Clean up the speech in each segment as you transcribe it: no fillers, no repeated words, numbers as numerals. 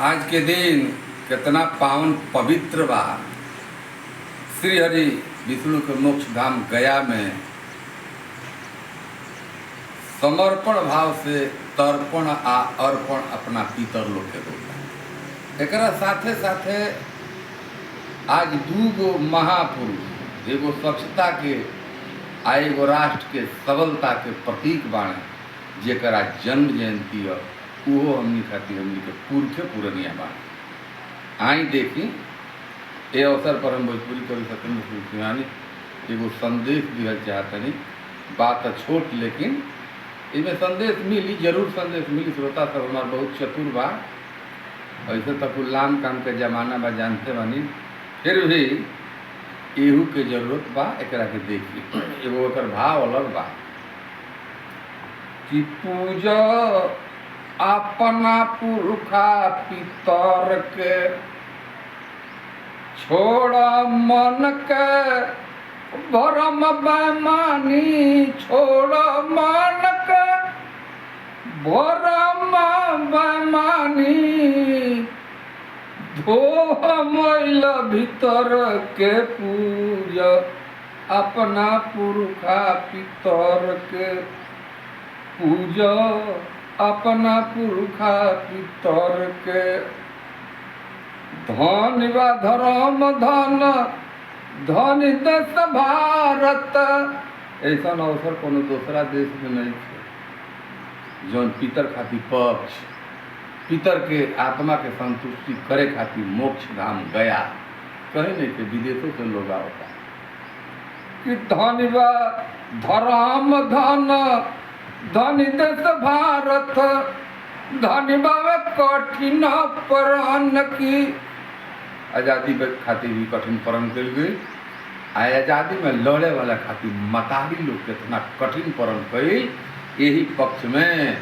आज के दिन कितना पावन पवित्र बा। श्री हरि विष्णु के मोक्ष धाम गया में समर्पण भाव से तर्पण आ अर्पण अपना पितर लोग के होता। एकरा साथे साथे आज दूगो महापुरुष एगो स्वच्छता के आ एगो राष्ट्र के सबलता के प्रतीक बाणे जेकरा जन्म जयंती है उहो हमनी खातिर हमनी के पुरखे पुरनिया बा। आई देखी ए अवसर पर हम भोजपुरी कवि सत्येंद्र सिंहानी एगो संदेश दिहल चाहतनी। बात छोट लेकिन इमें संदेश मिली, जरूर संदेश मिली। श्रोता सब हमार बहुत चतुर बा, ऐसे तक लाम काम के जमाना बा जानते बानी, फिर भी एहू के जरूरत बा। एकरा के देखी एगो एकर भाव अलग बा कि पूजा अपना पुरखा पितर के छोड़ा मन के भरम बेमानी, छोड़ा मन के भरम बेमानी, धोह मैल भीतर के पूजा अपना पुरखा पितर के पूजा अपना पुरखा पितर के। धन व धर्म धन धन देश भारत, ऐसा अवसर कोनो दूसरा देश में नहीं है जौन पितर खातिर पक्ष पितर के आत्मा के संतुष्टि करे खातिर मोक्ष धाम गया कहीं नहीं के विदेशों से लोग आवता कि धन व धर्म धन धन देश भारत, धन बावे कठिन प्रण की। आज़ादी खातिर भी कठिन प्रण कल गई। आज़ादी में लड़े वाला खातिर मतारी लोग कितना कठिन प्रण कई। यही पक्ष में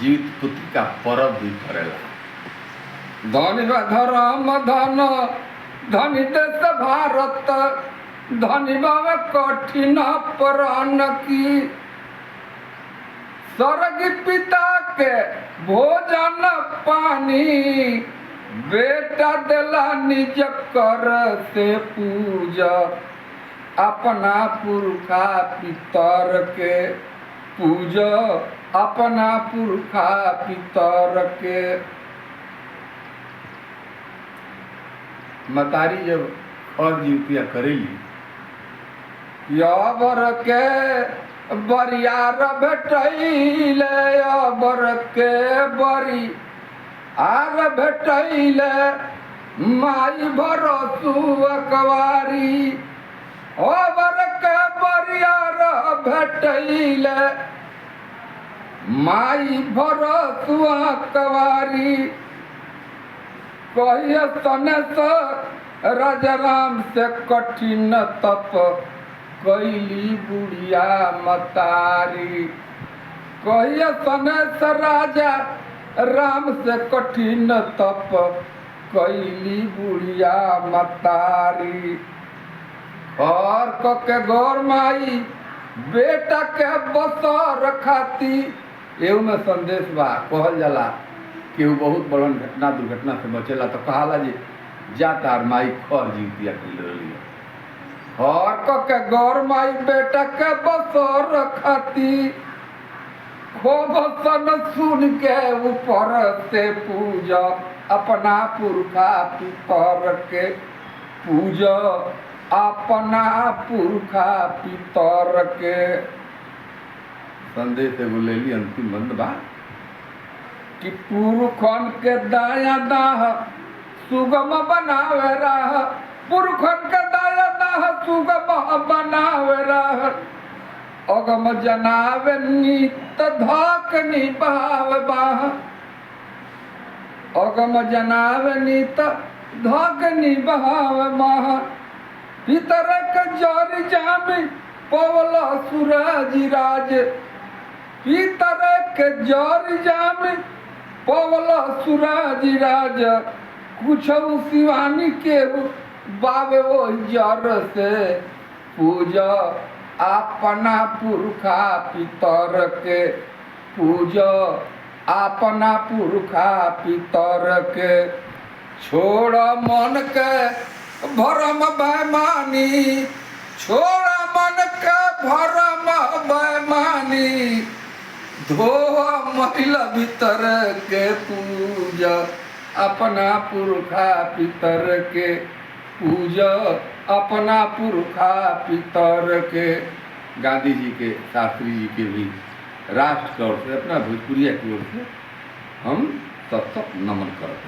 जीवित पुत्री का पर्व भी करेला। धन धर्म धन धन देश भारत, धन बावे कठिन प्रण की। स्वर्ग पिता के भोजन पानी, बेटा दिला निज कर से पूजा अपना पुरखा पितर के पूजा अपना पुरखा पितर के। मतारी जब और जीवतिया करेली यावर के बरियार भेटैले, बर के बरी आर भेटैले, माई भरोसु अकवारी। बर के बरियार भेटैले, माई भरोसु अकवारी। कहिए सने से राजाराम से कठिन तप कैली बुढ़िया मतारी। कहिए सनेश राजा राम से कठिन तप कैली बुढ़िया मतारी। और के गौर माई बेटा के बसर खाती। एहू में संदेश बा। कहल जाला केहू बहुत बड़न घटना दुर्घटना से बचेला तो कहाला जी जा तार माई खर जीवतिया के ले लिया। और के गौर माई बेटा के बसर खाती। खूब सन सुन के ऊपर से पूजा अपना पुरखा पितर के पूजा अपना पुरखा पितर के। संदेश एगो ले ली अंतिम बंद बा कि पुरखन के दाया दाह सुगम बनावे राह, पुरखन के दाया दाह सुगम बनावे राह। अगम जनावे नीत धाक निभाव बाह, अगम जनावे नीत धाक निभाव बाह। भीतर के जर जामी पवला सूरज राज, भीतर के जर जामी पवला सूरज राज। कुछ शिवानी के बाबे वो जर से पूजा अपना पुरखा पितर के पूजा अपना पुरखा पितर के, छोड़ मन के भरम बेमानी, छोड़ मन के भरम बेमानी, धो महिला भीतर के पूजा, अपना पुरखा पितर के पूजा, अपना पुरखा पितर के। गांधी जी के, शास्त्री जी के भी राष्ट्र की ओर से, अपना भोजपुरिया की ओर से हम तब नमन करते हैं।